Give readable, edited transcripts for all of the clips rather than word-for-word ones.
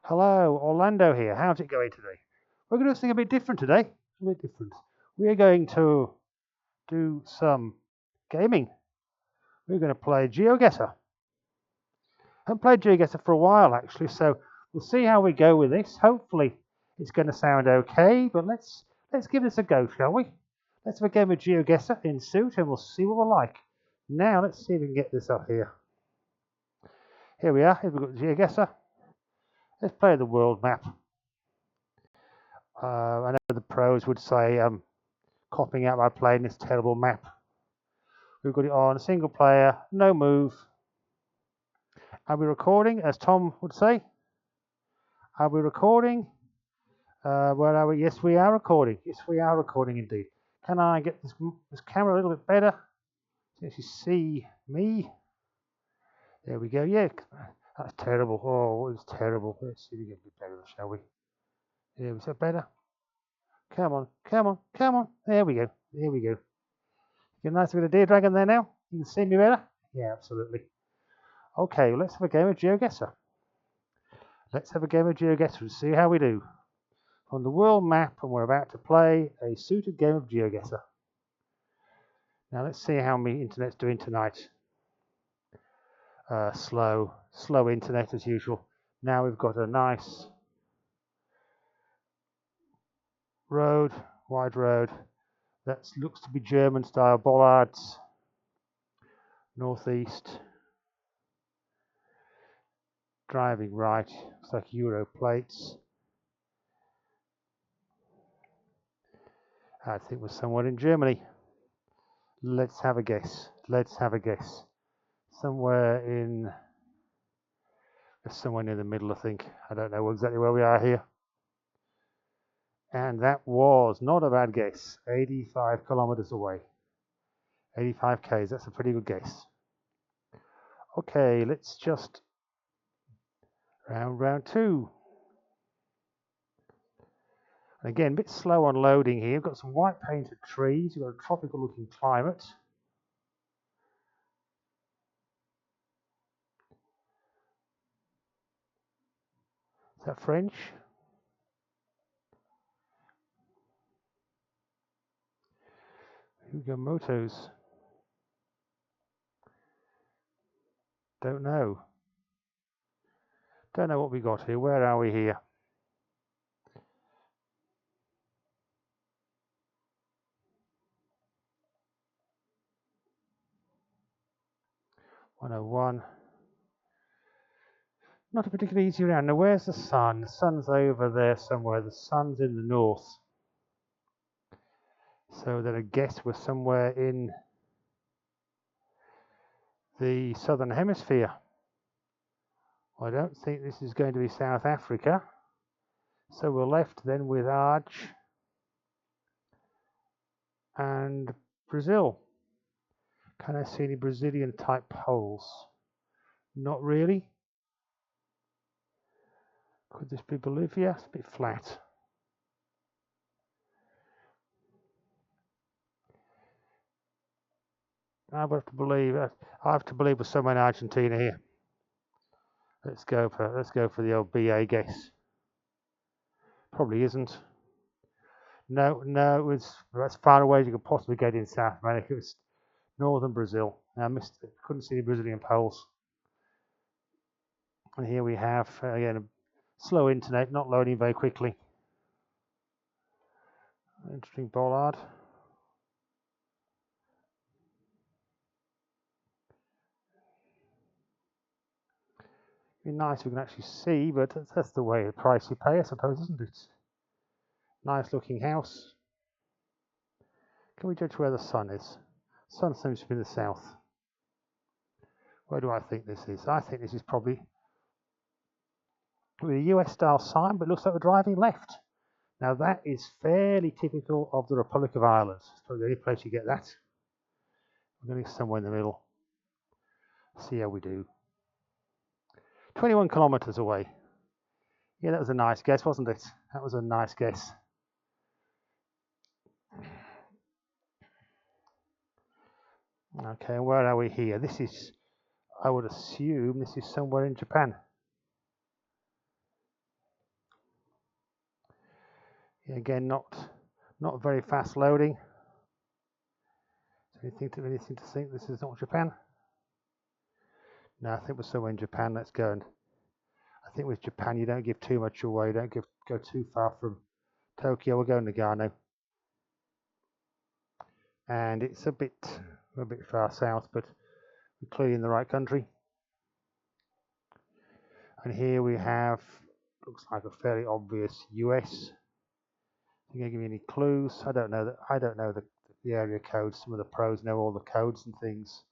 Hello, Orlando here. How's it going today? We're going to do something a bit different today. A bit different. We are going to do some gaming. We're going to play Geoguessr. I haven't played Geoguessr for a while actually, so we'll see how we go with this. Hopefully it's going to sound okay, but let's give this a go, shall we? Let's have a game of Geoguessr in Suit and we'll see what we're like. Now let's see if we can get this up here. Here we are. Here we've got Geoguessr. Let's play the world map. I know the pros would say I'm copying out by playing this terrible map. We've got it on single player, no move. Are we recording, as Tom would say? Are we recording? Where are we? Yes, we are recording. Yes, we are recording indeed. Can I get this camera a little bit better so you see me? There we go. Yeah, that's terrible. Oh, it's terrible. Let's see if we get a bit better, shall we? There, is that better? Come on, come on, come on. There we go. There we go. Get a nice bit of deer dragon there now. You can see me better? Yeah, absolutely. Okay, let's have a game of Geoguessr. Let's have a game of Geoguessr and see how we do. On the world map, and we're about to play a suited game of Geoguessr. Now let's see how my internet's doing tonight. Slow internet as usual. Now we've got a nice road, wide road. That looks to be German style bollards. Northeast. Driving right. Looks like Euro plates. I think we're somewhere in Germany. Let's have a guess. Let's have a guess. Somewhere near the middle, I think. I don't know exactly where we are here. And that was not a bad guess. 85 kilometers away. 85 k's. That's a pretty good guess. Okay, let's just round two. And again, a bit slow on loading here. We've got some white painted trees. We've got a tropical looking climate. Is that French? Hugo Motos. Don't know. Don't know what we got here. Where are we here? (101). Not a particularly easy round. Now, where's the sun? The sun's over there somewhere. The sun's in the north. So then I guess we're somewhere in the southern hemisphere. I don't think this is going to be South Africa. So we're left then with Arge and Brazil. Can I see any Brazilian type poles? Not really. Could this be Bolivia? It's a bit flat. I have to believe we're somewhere in Argentina here. Let's go for the old BA guess. Probably isn't. No, it's as far away as you could possibly get in South America. It's northern Brazil. I missed it. Couldn't see the Brazilian poles. And here we have again a slow internet, not loading very quickly. Interesting bollard. Be nice if we can actually see, but that's the way the price you pay, I suppose, isn't it? Nice looking house. Can we judge where the sun is? The sun seems to be in the south. Where do I think this is? I think this is probably with a US style sign, but it looks like we're driving left. Now that is fairly typical of the Republic of Ireland. It's probably the only place you get that. We're going somewhere in the middle. See how we do. 21 kilometers away. Yeah, that was a nice guess, wasn't it? That was a nice guess. Okay, where are we here? This is, I would assume, this is somewhere in Japan. Again, not very fast loading. So anything to think this is not Japan? No, I think we're somewhere in Japan. Let's go. And I think with Japan, you don't give too much away. Don't go too far from Tokyo. We'll go Nagano. And it's a bit far south, but we're clearly in the right country. And here we have, looks like a fairly obvious US. Are you going to give me any clues? I don't know the area codes. Some of the pros know all the codes and things.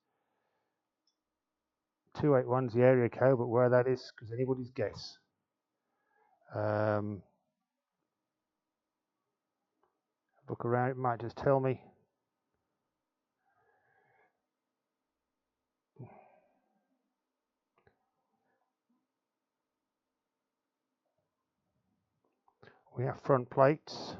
281's the area code, but where that is, because anybody's guess. Look around, it might just tell me. We have front plates.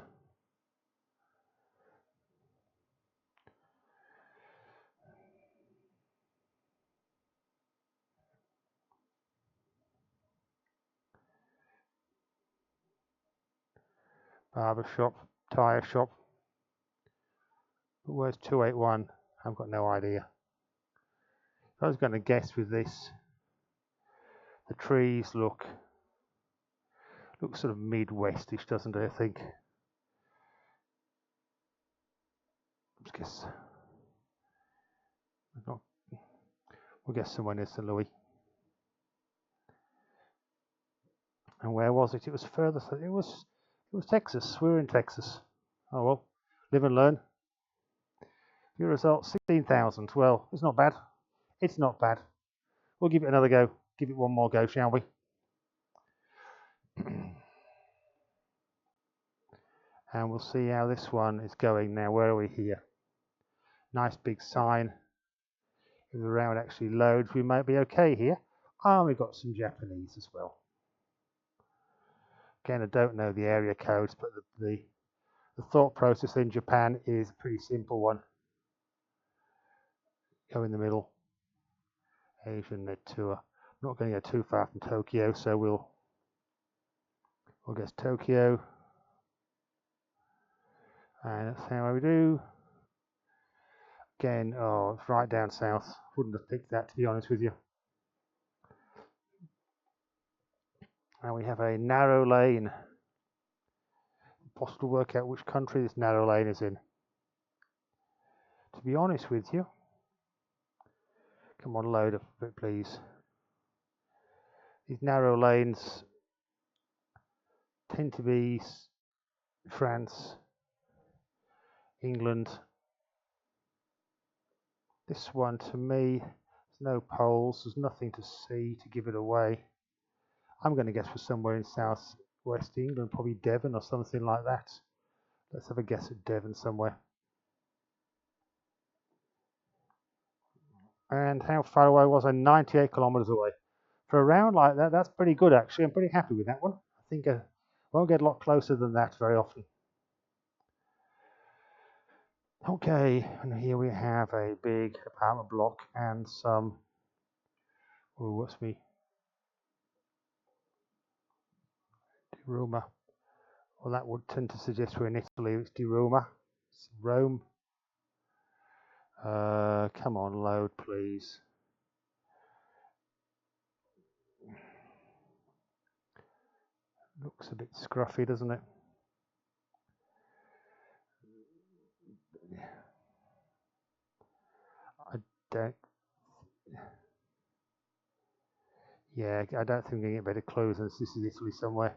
Barber shop, tyre shop. But where's 281? I've got no idea. If I was going to guess with this, the trees look sort of Midwestish, doesn't it? I think. Let's guess. We'll guess somewhere near St. Louis. And where was it? It was further. It was Texas. We were in Texas. Oh well, live and learn. Your result, 16,000. Well, it's not bad. It's not bad. We'll give it another go. Give it one more go, shall we? And we'll see how this one is going now. Where are we here? Nice big sign. If the round actually loads, we might be okay here. And we've got some Japanese as well. Again, I don't know the area codes, but the thought process in Japan is a pretty simple one. Go in the middle. Asian Net Tour. I'm not going to go too far from Tokyo, so we'll guess Tokyo. And that's how we do. Again, oh, it's right down south. Wouldn't have picked that, to be honest with you. And we have a narrow lane. Possible to work out which country this narrow lane is in. To be honest with you, come on, load up a bit, please. These narrow lanes tend to be France, England. This one, to me, there's no poles, there's nothing to see to give it away. I'm going to guess for somewhere in southwest England, probably Devon or something like that. Let's have a guess at Devon somewhere. And how far away was I? 98 kilometers away. For a round like that, that's pretty good actually. I'm pretty happy with that one. I think I won't get a lot closer than that very often. Okay, and here we have a big apartment block and some, oh, what's me? Di Roma. Well, that would tend to suggest we're in Italy. It's Di Roma. It's Rome. Come on, load, please. Looks a bit scruffy, doesn't it? I don't think we're going to get better clues unless this is Italy somewhere.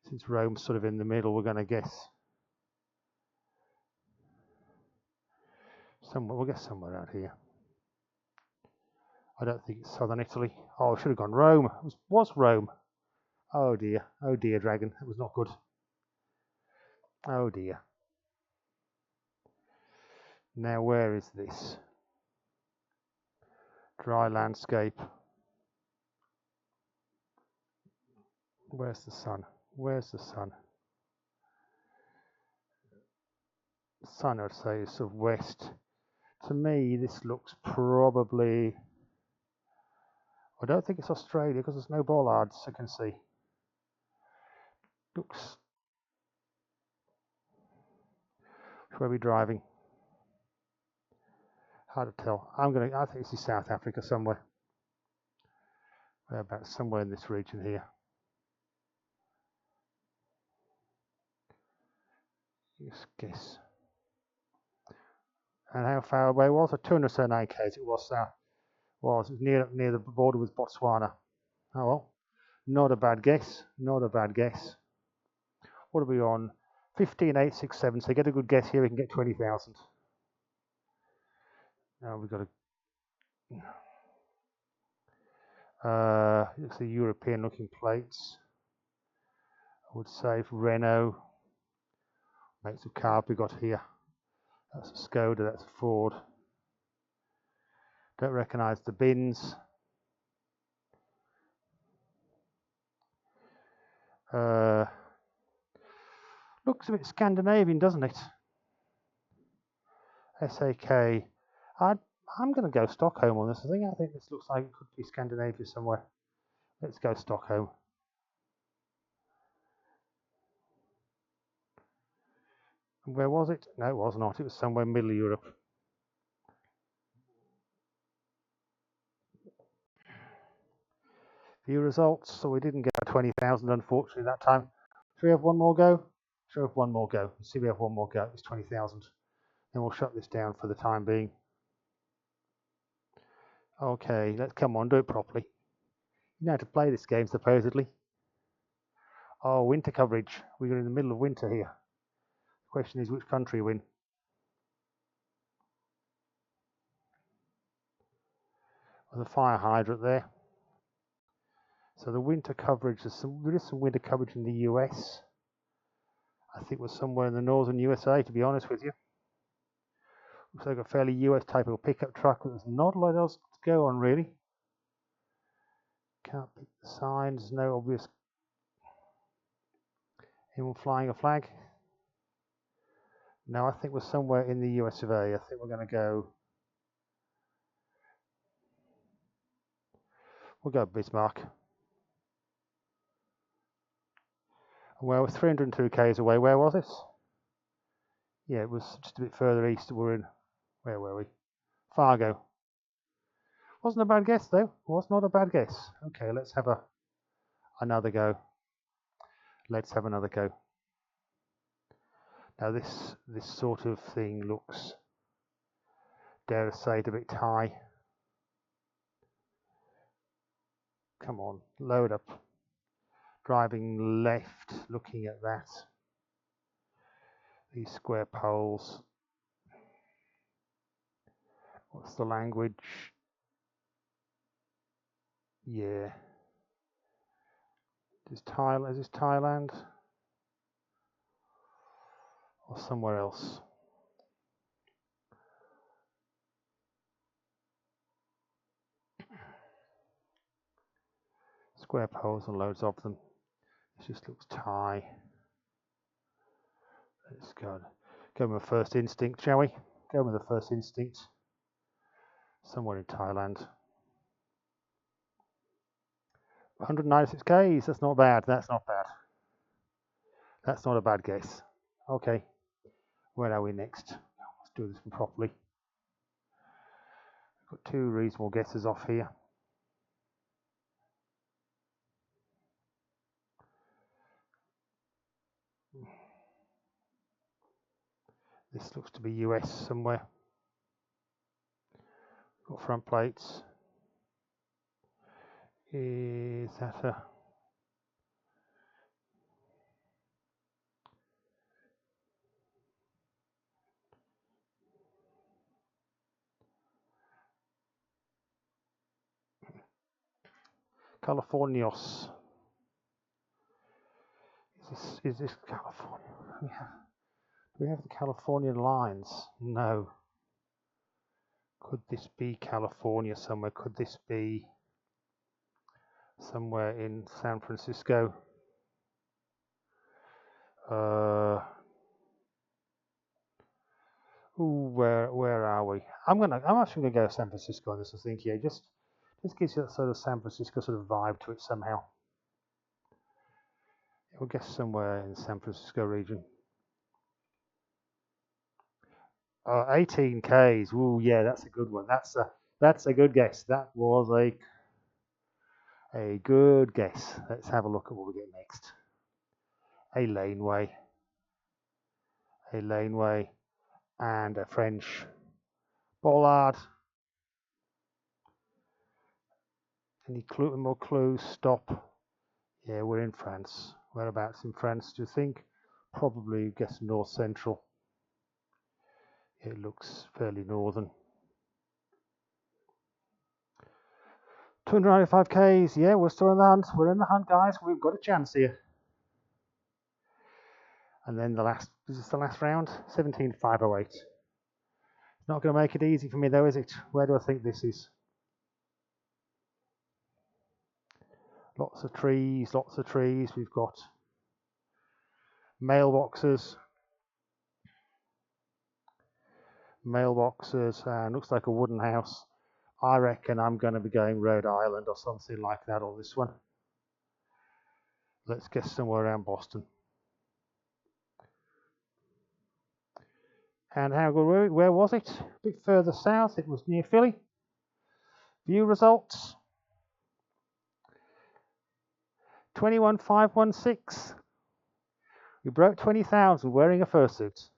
Since Rome's sort of in the middle, we're going to guess somewhere. We'll guess somewhere out here. I don't think it's southern Italy. Oh, I should have gone Rome. It was Rome. Oh dear, dragon. That was not good. Oh dear. Now where is this? Dry landscape. Where's the sun? Where's the sun? The sun, I'd say, is sort of west. To me, this looks probably... I don't think it's Australia because there's no bollards I can see. Looks Where are we driving? Hard to tell. I think this is South Africa somewhere. About somewhere in this region here. Just guess. And how far away was it? 209 k's. It was near the border with Botswana. Oh well, not a bad guess. Not a bad guess. What are we on? 15,867. So get a good guess here. We can get 20,000. Now we've got it's the European-looking plates. I would say for Renault. Makes of car we got here. That's a Skoda. That's a Ford. Don't recognise the bins. Looks a bit Scandinavian, doesn't it? SAK. I'm going to go Stockholm on this. I think this looks like it could be Scandinavia somewhere. Let's go Stockholm. And where was it? No, it was not. It was somewhere in Middle Europe. View results. So we didn't get 20,000 unfortunately that time. Should we have one more go? Should we have one more go? Let's see if we have one more go. It's 20,000. Then we'll shut this down for the time being. Okay, let's come on, do it properly. You know how to play this game, supposedly. Oh, winter coverage. We're in the middle of winter here. The question is which country we're in. There's a fire hydrant there. So the winter coverage, there is some winter coverage in the US. I think it was somewhere in the northern USA, to be honest with you. Looks like a fairly US type of pickup truck. There's not a lot else to go on, really. Can't pick the signs, no obvious. Anyone flying a flag? No, I think we're somewhere in the US of A. I think we're going to go. We'll go Bismarck. Well, we're 302 k's away. Where was it? Yeah, it was just a bit further east. We're in. Where were we? Fargo. Wasn't a bad guess though. Was not a bad guess. Okay, let's have another go. Let's have another go. Now this sort of thing looks, dare I say it, a bit Thai. Come on, load up. Driving left, looking at that. These square poles. What's the language? Yeah. Is this Thailand? Or somewhere else? Square poles and loads of them. This just looks Thai. Let's go with my first instinct, shall we? Go with the first instinct. Somewhere in Thailand. 196 k's. That's not bad. That's not bad. That's not a bad guess. Okay. Where are we next? Let's do this one properly. We've got two reasonable guesses off here. This looks to be US somewhere. Got front plates. Is that a... Californios. Is this California? Do we have the Californian lines? No. Could this be California somewhere? Could this be somewhere in San Francisco? Where are we? I'm actually gonna go San Francisco on this. I think just gives you that sort of San Francisco sort of vibe to it somehow. We'll guess somewhere in the San Francisco region. 18 Ks. Ooh, yeah, that's a good one. That's a good guess. That was a good guess. Let's have a look at what we get next. A laneway, and a French bollard. Any more clues? Stop. Yeah, we're in France. Whereabouts in France do you think? Probably, guess north central. It looks fairly northern. 295 Ks. Yeah, we're still in the hunt. We're in the hunt, guys. We've got a chance here. And then is this the last round? 17,508. Not going to make it easy for me though, is it? Where do I think this is? Lots of trees, lots of trees. We've got mailboxes, and looks like a wooden house. I reckon I'm going to be going Rhode Island or something like that on this one. Let's guess somewhere around Boston. And how good were we? Where was it? A bit further south. It was near Philly. View results. 21,516. We broke 20,000 wearing a fursuit.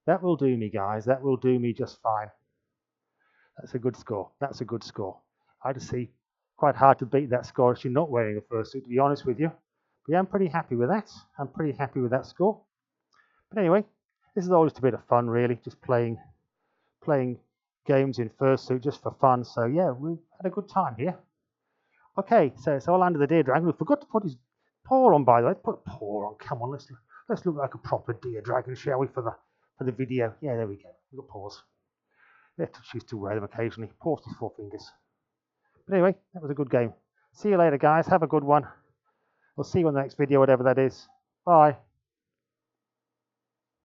That will do me, guys. That will do me just fine. That's a good score. That's a good score. I just see quite hard to beat that score if you're not wearing a fursuit, to be honest with you. But yeah, I'm pretty happy with that. I'm pretty happy with that score. But anyway, this is all just a bit of fun, really. Just playing games in fursuit just for fun. So yeah, we had a good time here. Okay, so it's all under the deer dragon. We forgot to put his paw on, by the way. Let's put a paw on. Come on, let's look like a proper deer dragon, shall we, for the video? Yeah, there we go. We've got paws. Let's choose to wear them occasionally. Paws with 4 fingers. But anyway, that was a good game. See you later, guys. Have a good one. We'll see you on the next video, whatever that is. Bye.